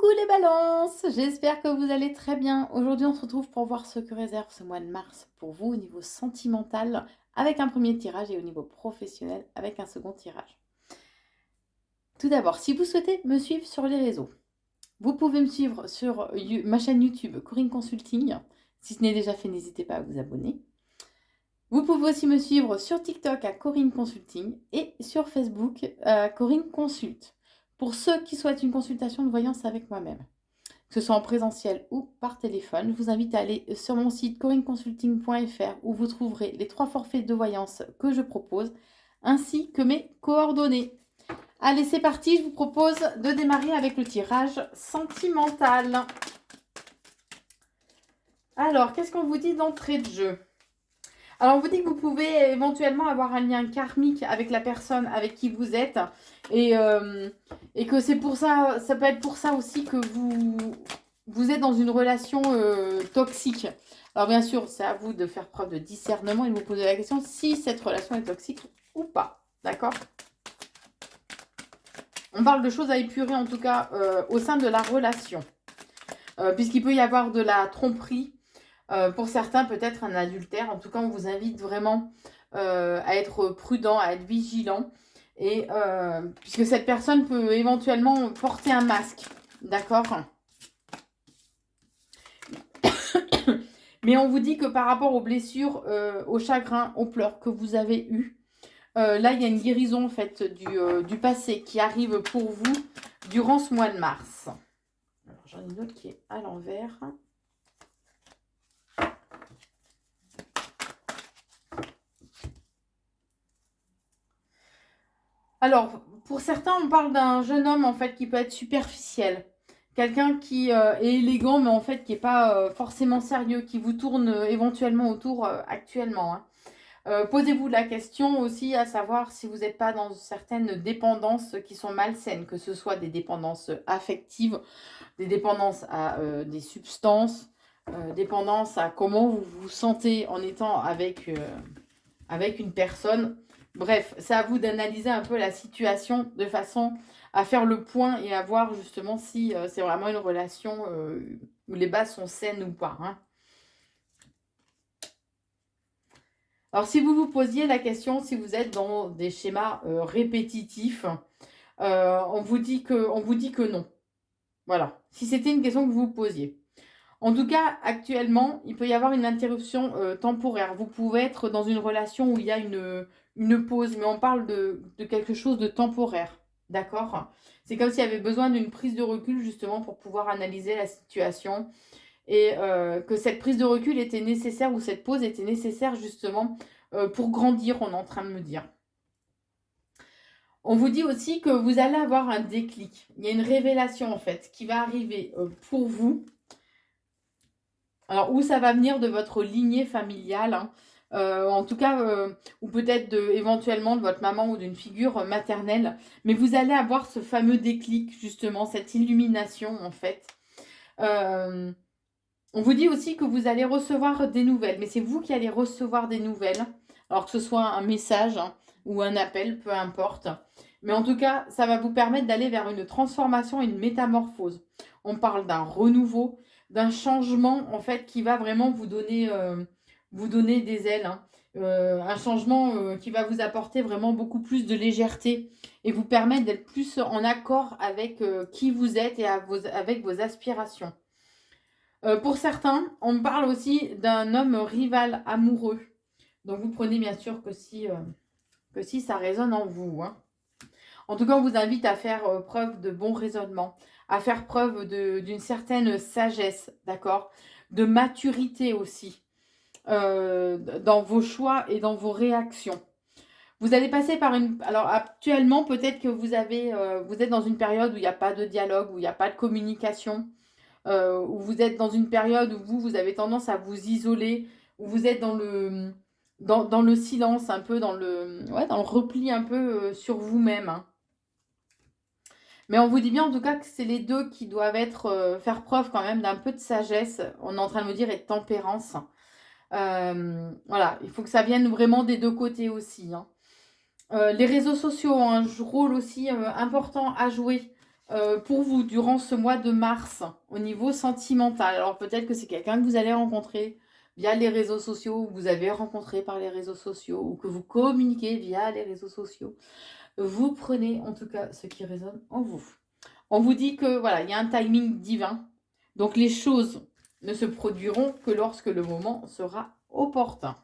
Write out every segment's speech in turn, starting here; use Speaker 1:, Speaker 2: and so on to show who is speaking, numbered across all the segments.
Speaker 1: Coucou les balances, j'espère que vous allez très bien. Aujourd'hui, on se retrouve pour voir ce que réserve ce mois de mars pour vous au niveau sentimental avec un premier tirage et au niveau professionnel avec un second tirage. Tout d'abord, si vous souhaitez me suivre sur les réseaux, vous pouvez me suivre sur ma chaîne YouTube Corinne Consulting. Si ce n'est déjà fait, n'hésitez pas à vous abonner. Vous pouvez aussi me suivre sur TikTok à Corinne Consulting et sur Facebook Corinne Consult. Pour ceux qui souhaitent une consultation de voyance avec moi-même, que ce soit en présentiel ou par téléphone, je vous invite à aller sur mon site corinneconsulting.fr où vous trouverez les 3 forfaits de voyance que je propose, ainsi que mes coordonnées. Allez, c'est parti, je vous propose de démarrer avec le tirage sentimental. Alors, qu'est-ce qu'on vous dit d'entrée de jeu ? Alors, on vous dit que vous pouvez éventuellement avoir un lien karmique avec la personne avec qui vous êtes et que c'est pour ça, ça peut être pour ça aussi que vous êtes dans une relation toxique. Alors, bien sûr, c'est à vous de faire preuve de discernement et de vous poser la question si cette relation est toxique ou pas. D'accord ? On parle de choses à épurer, en tout cas, au sein de la relation. Puisqu'il peut y avoir de la tromperie. Pour certains, peut-être un adultère. En tout cas, on vous invite vraiment à être prudent, à être vigilant. Et puisque cette personne peut éventuellement porter un masque. D'accord ? Mais on vous dit que par rapport aux blessures, aux chagrins, aux pleurs que vous avez eus, là, il y a une guérison en fait du passé qui arrive pour vous durant ce mois de mars. Alors, j'en ai une autre qui est à l'envers. Alors, pour certains, on parle d'un jeune homme en fait qui peut être superficiel. Quelqu'un qui est élégant, mais en fait qui n'est pas forcément sérieux, qui vous tourne éventuellement autour actuellement. Hein. Posez-vous la question aussi à savoir si vous n'êtes pas dans certaines dépendances qui sont malsaines, que ce soit des dépendances affectives, des dépendances à des substances, dépendance à comment vous vous sentez en étant avec une personne. Bref, c'est à vous d'analyser un peu la situation de façon à faire le point et à voir justement si c'est vraiment une relation où les bases sont saines ou pas. Hein. Alors, si vous vous posiez la question, si vous êtes dans des schémas répétitifs, on vous dit que non. Voilà. Si c'était une question que vous vous posiez. En tout cas, actuellement, il peut y avoir une interruption temporaire. Vous pouvez être dans une relation où il y a une pause, mais on parle de quelque chose de temporaire. D'accord ? C'est comme s'il y avait besoin d'une prise de recul justement pour pouvoir analyser la situation et que cette prise de recul était nécessaire ou cette pause était nécessaire justement pour grandir, on est en train de me dire. On vous dit aussi que vous allez avoir un déclic. Il y a une révélation en fait qui va arriver pour vous. Alors, où ça va venir de votre lignée familiale, hein. En tout cas, ou peut-être éventuellement de votre maman ou d'une figure maternelle. Mais vous allez avoir ce fameux déclic, justement, cette illumination, en fait. On vous dit aussi que vous allez recevoir des nouvelles, mais c'est vous qui allez recevoir des nouvelles. Alors que ce soit un message hein, ou un appel, peu importe. Mais en tout cas, ça va vous permettre d'aller vers une transformation et une métamorphose. On parle d'un renouveau, d'un changement en fait qui va vraiment vous donner des ailes. Hein. Un changement qui va vous apporter vraiment beaucoup plus de légèreté et vous permettre d'être plus en accord avec qui vous êtes et avec vos aspirations. Pour certains, on parle aussi d'un homme rival amoureux. Donc vous prenez bien sûr que si ça résonne en vous. Hein. En tout cas, on vous invite à faire preuve de bon raisonnement, à faire preuve d'une certaine sagesse, d'accord, de maturité aussi dans vos choix et dans vos réactions. Vous allez passer par une... Alors actuellement, peut-être que vous êtes dans une période où il n'y a pas de dialogue, où il n'y a pas de communication, où vous êtes dans une période où vous avez tendance à vous isoler, où vous êtes dans le silence, un peu dans le repli un peu sur vous-même. Hein. Mais on vous dit bien en tout cas que c'est les deux qui doivent faire preuve quand même d'un peu de sagesse, on est en train de me dire, et de tempérance. Voilà, il faut que ça vienne vraiment des deux côtés aussi. Hein. Les réseaux sociaux ont un rôle aussi important à jouer pour vous durant ce mois de mars au niveau sentimental. Alors peut-être que c'est quelqu'un que vous allez rencontrer via les réseaux sociaux, ou vous avez rencontré par les réseaux sociaux, ou que vous communiquez via les réseaux sociaux. Vous prenez en tout cas ce qui résonne en vous. On vous dit que voilà, il y a un timing divin. Donc les choses ne se produiront que lorsque le moment sera opportun.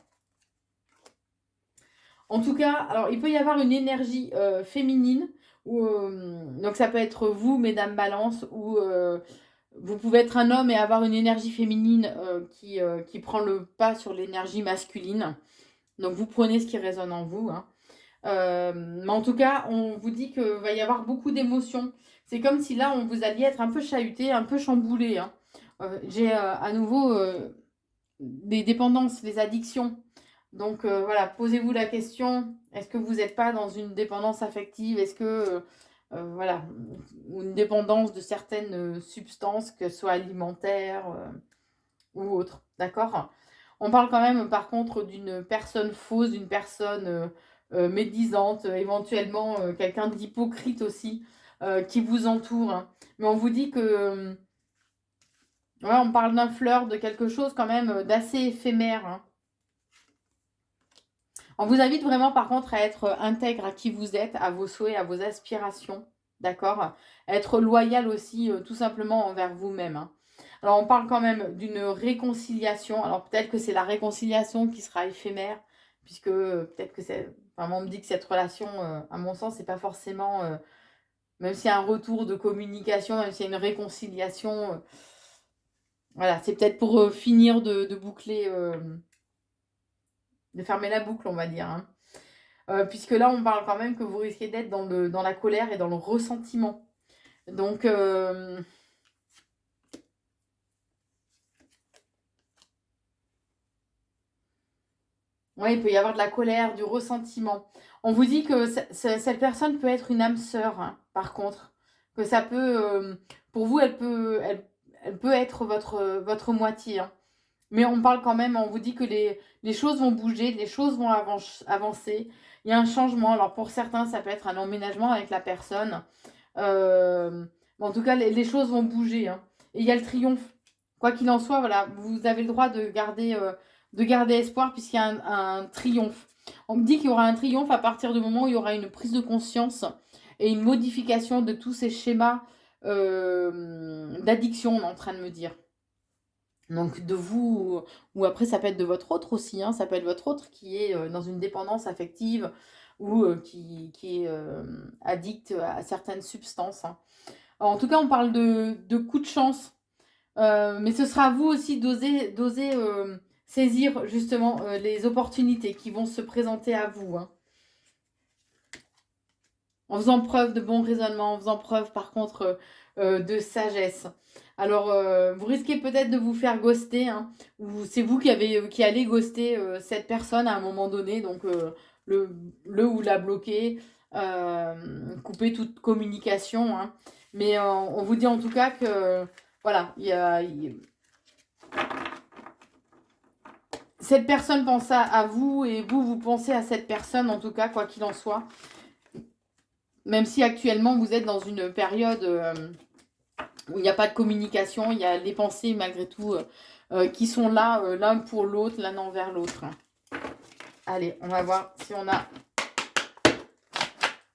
Speaker 1: En tout cas, alors il peut y avoir une énergie féminine, donc ça peut être vous, mesdames Balance, ou vous pouvez être un homme et avoir une énergie féminine qui prend le pas sur l'énergie masculine. Donc vous prenez ce qui résonne en vous. Hein. Mais en tout cas, on vous dit qu'il va y avoir beaucoup d'émotions. C'est comme si là, on vous alliez être un peu chahuté, un peu chamboulé. Hein. J'ai à nouveau des dépendances, les addictions. Donc voilà, posez-vous la question, est-ce que vous n'êtes pas dans une dépendance affective? Est-ce que, voilà, une dépendance de certaines substances, que ce soit alimentaires ou autres, d'accord? On parle quand même par contre d'une personne fausse, d'une personne médisante, éventuellement quelqu'un d'hypocrite aussi, qui vous entoure. Hein. Mais on vous dit que, ouais, on parle d'un fleur, de quelque chose quand même d'assez éphémère. Hein. On vous invite vraiment par contre à être intègre à qui vous êtes, à vos souhaits, à vos aspirations, d'accord? Être loyal aussi tout simplement envers vous-même. Hein. Alors on parle quand même d'une réconciliation. Alors peut-être que c'est la réconciliation qui sera éphémère, puisque peut-être que c'est... Enfin, on me dit que cette relation, à mon sens, c'est pas forcément... même s'il y a un retour de communication, même s'il y a une réconciliation... voilà, c'est peut-être pour finir de boucler... de fermer la boucle, on va dire. Hein. Puisque là, on parle quand même que vous risquez d'être dans la colère et dans le ressentiment. Donc, ouais, il peut y avoir de la colère, du ressentiment. On vous dit que cette personne peut être une âme sœur, hein, par contre. Que ça peut, pour vous, elle peut être votre moitié. Hein. Mais on parle quand même, on vous dit que les choses vont bouger, les choses vont avancer. Il y a un changement. Alors pour certains, ça peut être un emménagement avec la personne. Mais en tout cas, les choses vont bouger. Hein. Et il y a le triomphe. Quoi qu'il en soit, voilà, vous avez le droit de garder espoir puisqu'il y a un triomphe. On me dit qu'il y aura un triomphe à partir du moment où il y aura une prise de conscience et une modification de tous ces schémas d'addiction, on est en train de me dire. Donc de vous, ou après ça peut être de votre autre aussi, hein, ça peut être votre autre qui est dans une dépendance affective ou qui est addict à certaines substances. Hein. Alors, en tout cas, on parle de coups de chance, mais ce sera à vous aussi d'oser saisir justement les opportunités qui vont se présenter à vous. Hein. En faisant preuve de bon raisonnement, en faisant preuve par contre de sagesse. Alors, vous risquez peut-être de vous faire ghoster, hein, ou c'est vous qui allez ghoster cette personne à un moment donné, donc le ou la bloquer, couper toute communication. Hein. Mais on vous dit en tout cas que, voilà, cette personne pense à vous et vous pensez à cette personne, en tout cas, quoi qu'il en soit. Même si actuellement vous êtes dans une période où il n'y a pas de communication, il y a les pensées malgré tout qui sont là l'un pour l'autre, l'un envers l'autre. Allez, on va voir si on a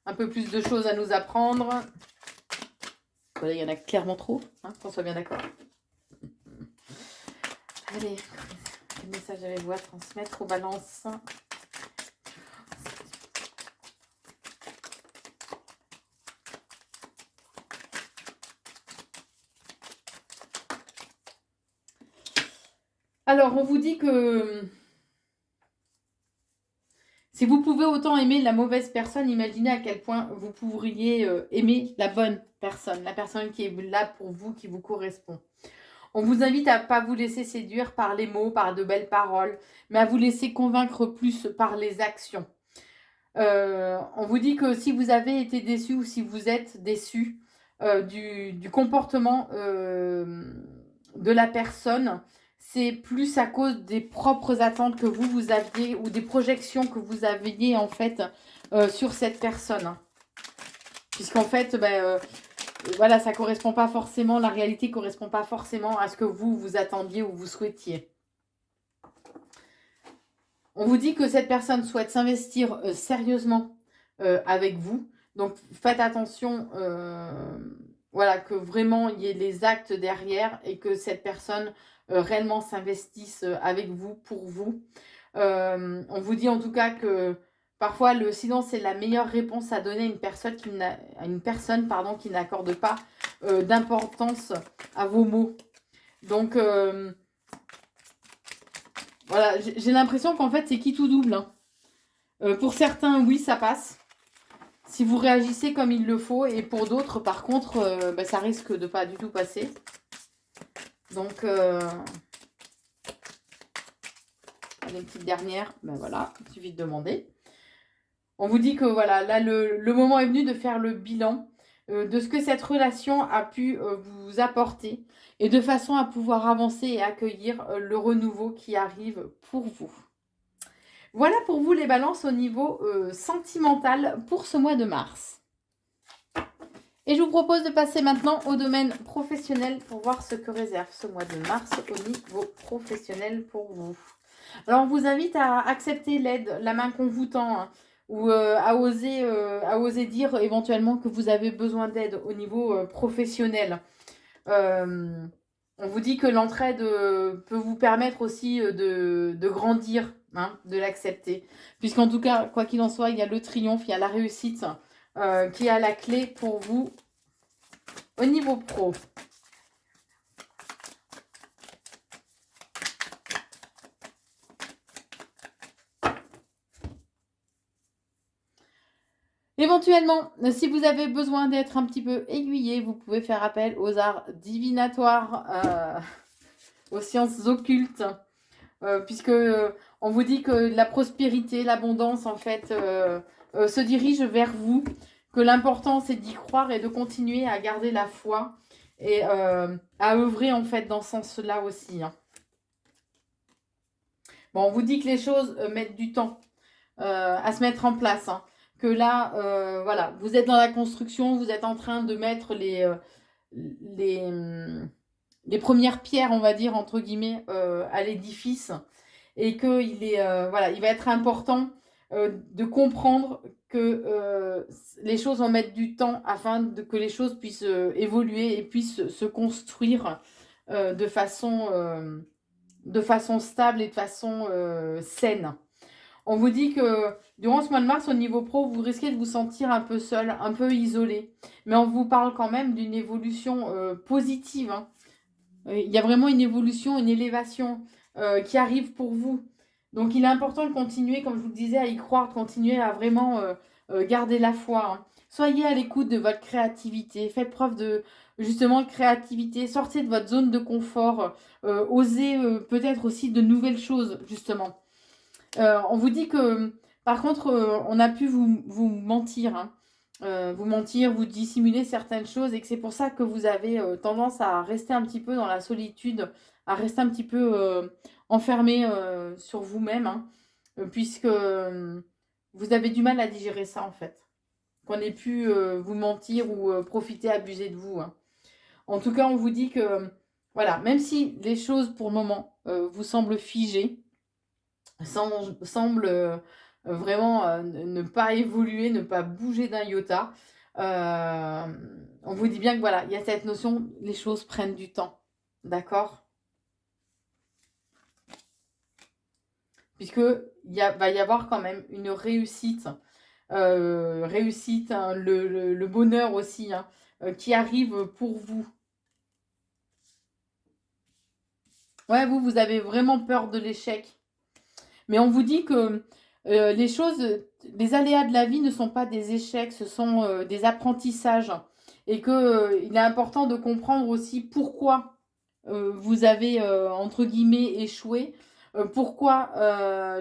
Speaker 1: un peu plus de choses à nous apprendre. Voilà, il y en a clairement trop, hein, qu'on soit bien d'accord. Allez, quel message avez-vous à transmettre aux balances ? Alors, on vous dit que si vous pouvez autant aimer la mauvaise personne, imaginez à quel point vous pourriez aimer la bonne personne, la personne qui est là pour vous, qui vous correspond. On vous invite à ne pas vous laisser séduire par les mots, par de belles paroles, mais à vous laisser convaincre plus par les actions. On vous dit que si vous avez été déçu ou si vous êtes déçu du comportement de la personne, c'est plus à cause des propres attentes que vous aviez ou des projections que vous aviez en fait sur cette personne. Puisqu'en fait, voilà, ça correspond pas forcément, la réalité correspond pas forcément à ce que vous attendiez ou vous souhaitiez. On vous dit que cette personne souhaite s'investir sérieusement avec vous. Donc, faites attention, voilà, que vraiment il y ait les actes derrière et que cette personne réellement s'investisse avec vous, pour vous. On vous dit en tout cas que parfois le silence est la meilleure réponse à donner à une personne qui n'accorde pas d'importance à vos mots. Donc, voilà, j'ai l'impression qu'en fait, c'est qui tout double. Hein. Pour certains, oui, ça passe. Si vous réagissez comme il le faut. Et pour d'autres, par contre, ça risque de pas du tout passer. Donc, une petite dernière. Ben voilà, il suffit de demander. On vous dit que voilà, là, le moment est venu de faire le bilan de ce que cette relation a pu vous apporter. Et de façon à pouvoir avancer et accueillir le renouveau qui arrive pour vous. Voilà pour vous les balances au niveau sentimental pour ce mois de mars. Et je vous propose de passer maintenant au domaine professionnel pour voir ce que réserve ce mois de mars au niveau professionnel pour vous. Alors on vous invite à accepter l'aide, la main qu'on vous tend, hein, ou à oser dire éventuellement que vous avez besoin d'aide au niveau professionnel. On vous dit que l'entraide peut vous permettre aussi de grandir, hein, de l'accepter. Puisqu'en tout cas, quoi qu'il en soit, il y a le triomphe, il y a la réussite qui est à la clé pour vous au niveau pro. Éventuellement, si vous avez besoin d'être un petit peu aiguillé, vous pouvez faire appel aux arts divinatoires, aux sciences occultes, puisque on vous dit que la prospérité, l'abondance, en fait, se dirige vers vous, que l'important, c'est d'y croire et de continuer à garder la foi et à œuvrer, en fait, dans ce sens-là aussi. Hein. Bon, on vous dit que les choses mettent du temps à se mettre en place, hein. Que là, voilà, vous êtes dans la construction, vous êtes en train de mettre les premières pierres, on va dire, entre guillemets, à l'édifice. Et qu'il est, voilà, il va être important de comprendre que les choses vont mettre du temps afin que les choses puissent évoluer et puissent se construire de façon stable et de façon saine. On vous dit que durant ce mois de mars, au niveau pro, vous risquez de vous sentir un peu seul, un peu isolé. Mais on vous parle quand même d'une évolution positive. Hein. Il y a vraiment une évolution, une élévation qui arrive pour vous. Donc il est important de continuer, comme je vous le disais, à y croire, de continuer à vraiment garder la foi. Hein. Soyez à l'écoute de votre créativité. Faites preuve de créativité. Sortez de votre zone de confort. Osez peut-être aussi de nouvelles choses, justement. On vous dit que, par contre, on a pu vous mentir, hein. Vous mentir, vous dissimuler certaines choses et que c'est pour ça que vous avez tendance à rester un petit peu dans la solitude, à rester un petit peu enfermé sur vous-même, hein, puisque vous avez du mal à digérer ça, en fait. Qu'on ait pu vous mentir ou profiter, abuser de vous. Hein. En tout cas, on vous dit que, voilà, même si les choses, pour le moment, vous semblent figées, semble vraiment ne pas évoluer, ne pas bouger d'un iota. On vous dit bien que voilà, il y a cette notion, les choses prennent du temps. D'accord? Puisque va y avoir quand même une réussite. Réussite, hein, le bonheur aussi, hein, qui arrive pour vous. Ouais, vous avez vraiment peur de l'échec. Mais on vous dit que les aléas de la vie ne sont pas des échecs, ce sont des apprentissages. Et qu'il est important de comprendre aussi pourquoi vous avez, entre guillemets, échoué. Pourquoi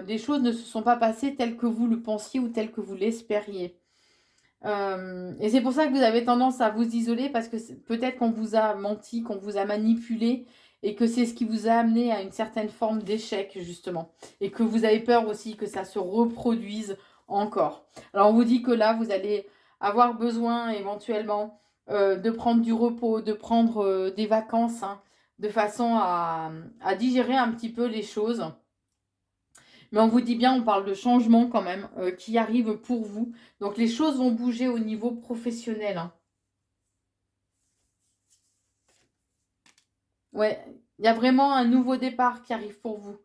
Speaker 1: les choses ne se sont pas passées telles que vous le pensiez ou telles que vous l'espériez. Et c'est pour ça que vous avez tendance à vous isoler parce que peut-être qu'on vous a menti, qu'on vous a manipulé et que c'est ce qui vous a amené à une certaine forme d'échec justement. Et que vous avez peur aussi que ça se reproduise encore. Alors on vous dit que là, vous allez avoir besoin éventuellement de prendre du repos, de prendre des vacances, hein, de façon à digérer un petit peu les choses. Mais on vous dit bien, on parle de changement quand même qui arrive pour vous. Donc les choses vont bouger au niveau professionnel, hein. Ouais, il y a vraiment un nouveau départ qui arrive pour vous.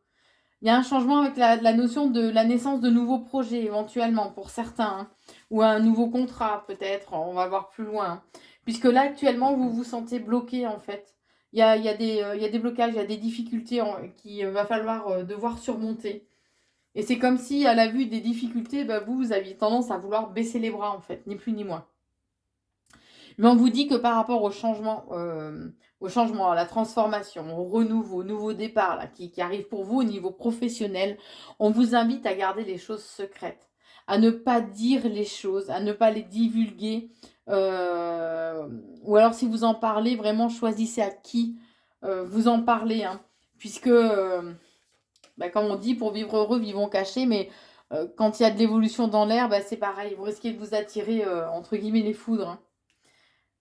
Speaker 1: Il y a un changement avec la notion de la naissance de nouveaux projets éventuellement pour certains, hein. Ou un nouveau contrat peut-être, on va voir plus loin, hein. Puisque là actuellement vous vous sentez bloqué en fait. Il y a des blocages, il y a des difficultés qu'il va falloir devoir surmonter. Et c'est comme si à la vue des difficultés, bah, vous aviez tendance à vouloir baisser les bras en fait, ni plus ni moins. Mais on vous dit que par rapport au changement, à la transformation, au renouveau, au nouveau départ là, qui arrive pour vous au niveau professionnel, on vous invite à garder les choses secrètes, à ne pas dire les choses, à ne pas les divulguer. Ou alors si vous en parlez, vraiment choisissez à qui vous en parlez, hein, puisque, bah, comme on dit, pour vivre heureux, vivons cachés, mais quand il y a de l'évolution dans l'air, bah, c'est pareil, vous risquez de vous attirer, entre guillemets, les foudres, hein.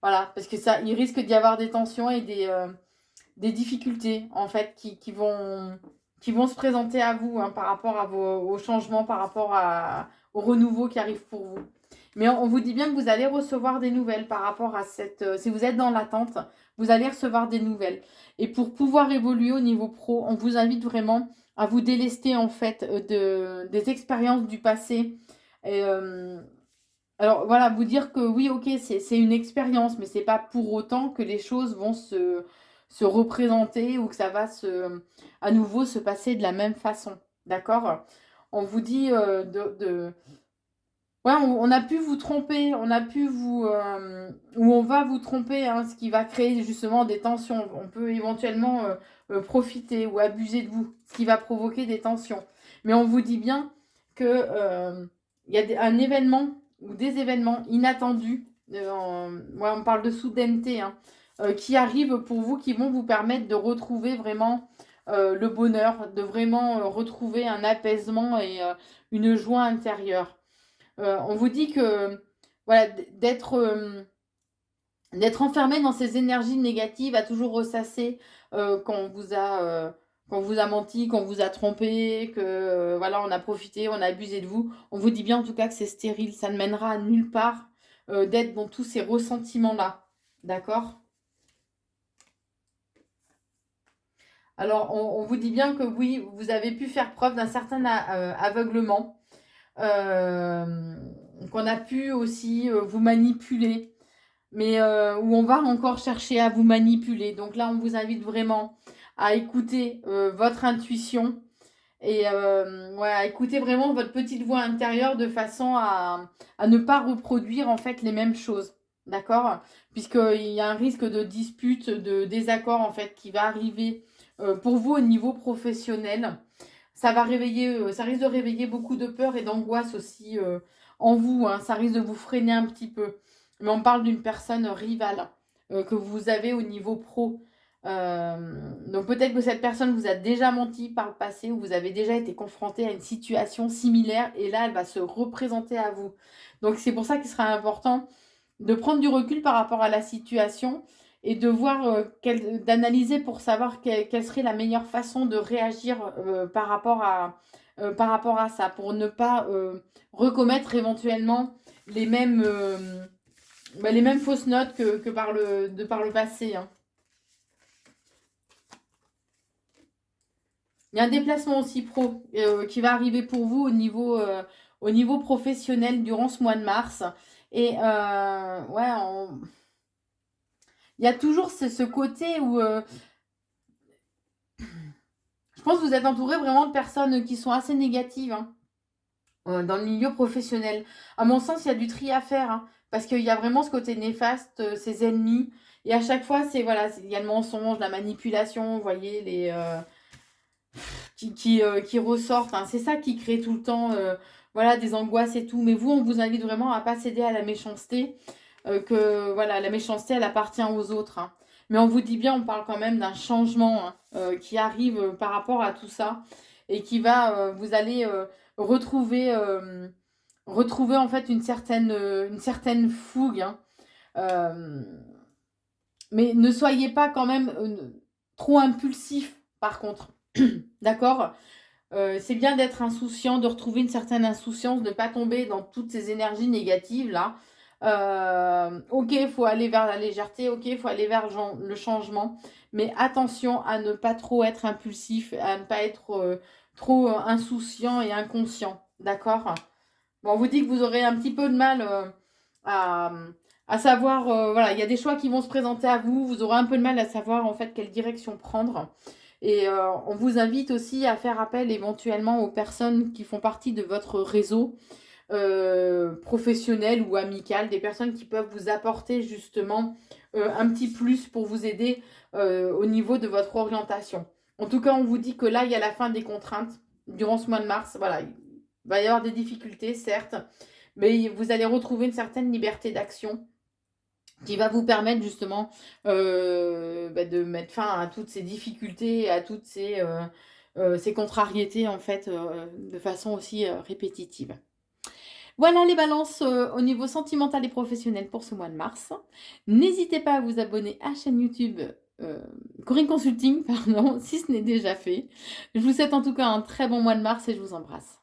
Speaker 1: Voilà, parce que ça, il risque d'y avoir des tensions et des difficultés, en fait, qui vont se présenter à vous, hein, par rapport à aux changements, par rapport au renouveau qui arrive pour vous. Mais on vous dit bien que vous allez recevoir des nouvelles par rapport à cette... si vous êtes dans l'attente, vous allez recevoir des nouvelles. Et pour pouvoir évoluer au niveau pro, on vous invite vraiment à vous délester, en fait, des expériences du passé. Et, alors voilà, vous dire que oui, ok, c'est une expérience, mais c'est pas pour autant que les choses vont se représenter ou que ça va à nouveau se passer de la même façon. D'accord? On vous dit ouais, on a pu vous tromper, on a pu vous... ou on va vous tromper, hein, ce qui va créer justement des tensions. On peut éventuellement profiter ou abuser de vous, ce qui va provoquer des tensions. Mais on vous dit bien que il y a un événement ou des événements inattendus, ouais, on parle de soudaineté, hein, qui arrivent pour vous, qui vont vous permettre de retrouver vraiment le bonheur, de vraiment retrouver un apaisement et une joie intérieure. On vous dit que voilà, d'être enfermé dans ces énergies négatives, à toujours ressasser qu'on vous a menti, qu'on vous a trompé, que voilà, on a profité, on a abusé de vous. On vous dit bien en tout cas que c'est stérile, ça ne mènera à nulle part d'être dans tous ces ressentiments-là. D'accord? Alors, on vous dit bien que oui, vous avez pu faire preuve d'un certain aveuglement, euh, qu'on a pu aussi vous manipuler, mais où on va encore chercher à vous manipuler. Donc là, on vous invite vraiment à écouter votre intuition et ouais, à écouter vraiment votre petite voix intérieure de façon à ne pas reproduire en fait les mêmes choses. D'accord? Puisqu'il y a un risque de dispute, de désaccord en fait qui va arriver pour vous au niveau professionnel. Ça va réveiller, ça risque de réveiller beaucoup de peur et d'angoisse aussi en vous, hein. Ça risque de vous freiner un petit peu. Mais on parle d'une personne rivale que vous avez au niveau pro. Donc peut-être que cette personne vous a déjà menti par le passé ou vous avez déjà été confronté à une situation similaire et là elle va se représenter à vous. Donc c'est pour ça qu'il sera important de prendre du recul par rapport à la situation et de voir, d'analyser pour savoir quelle serait la meilleure façon de réagir par rapport à ça, pour ne pas recommettre éventuellement les mêmes, les mêmes fausses notes que par le passé, hein. Il y a un déplacement aussi pro qui va arriver pour vous au niveau professionnel durant ce mois de mars. Et ouais, il y a toujours ce côté où je pense que vous êtes entouré vraiment de personnes qui sont assez négatives, hein, dans le milieu professionnel. À mon sens, il y a du tri à faire, hein, parce qu'il y a vraiment ce côté néfaste, ces ennemis. Et à chaque fois, c'est voilà, il y a le mensonge, la manipulation, vous voyez, qui ressortent, hein. C'est ça qui crée tout le temps voilà, des angoisses et tout. Mais vous, on vous invite vraiment à pas céder à la méchanceté, que voilà, la méchanceté, elle appartient aux autres, hein. Mais on vous dit bien, on parle quand même d'un changement, hein, qui arrive par rapport à tout ça et qui va, vous allez retrouver en fait une certaine fougue, hein, Mais ne soyez pas quand même trop impulsif, par contre. D'accord? C'est bien d'être insouciant, de retrouver une certaine insouciance, de ne pas tomber dans toutes ces énergies négatives là. OK, il faut aller vers la légèreté, OK, il faut aller vers le changement, mais attention à ne pas trop être impulsif, à ne pas être trop insouciant et inconscient. D'accord? Bon, on vous dit que vous aurez un petit peu de mal à, à savoir, voilà, il y a des choix qui vont se présenter à vous, vous aurez un peu de mal à savoir en fait quelle direction prendre. Et on vous invite aussi à faire appel éventuellement aux personnes qui font partie de votre réseau professionnel ou amical, des personnes qui peuvent vous apporter justement un petit plus pour vous aider au niveau de votre orientation. En tout cas, on vous dit que là, il y a la fin des contraintes durant ce mois de mars. Voilà, il va y avoir des difficultés, certes, mais vous allez retrouver une certaine liberté d'action qui va vous permettre justement de mettre fin à toutes ces difficultés, à toutes ces contrariétés en fait, de façon aussi répétitive. Voilà les balances au niveau sentimental et professionnel pour ce mois de mars. N'hésitez pas à vous abonner à la chaîne YouTube Corinne Consulting, pardon, si ce n'est déjà fait. Je vous souhaite en tout cas un très bon mois de mars et je vous embrasse.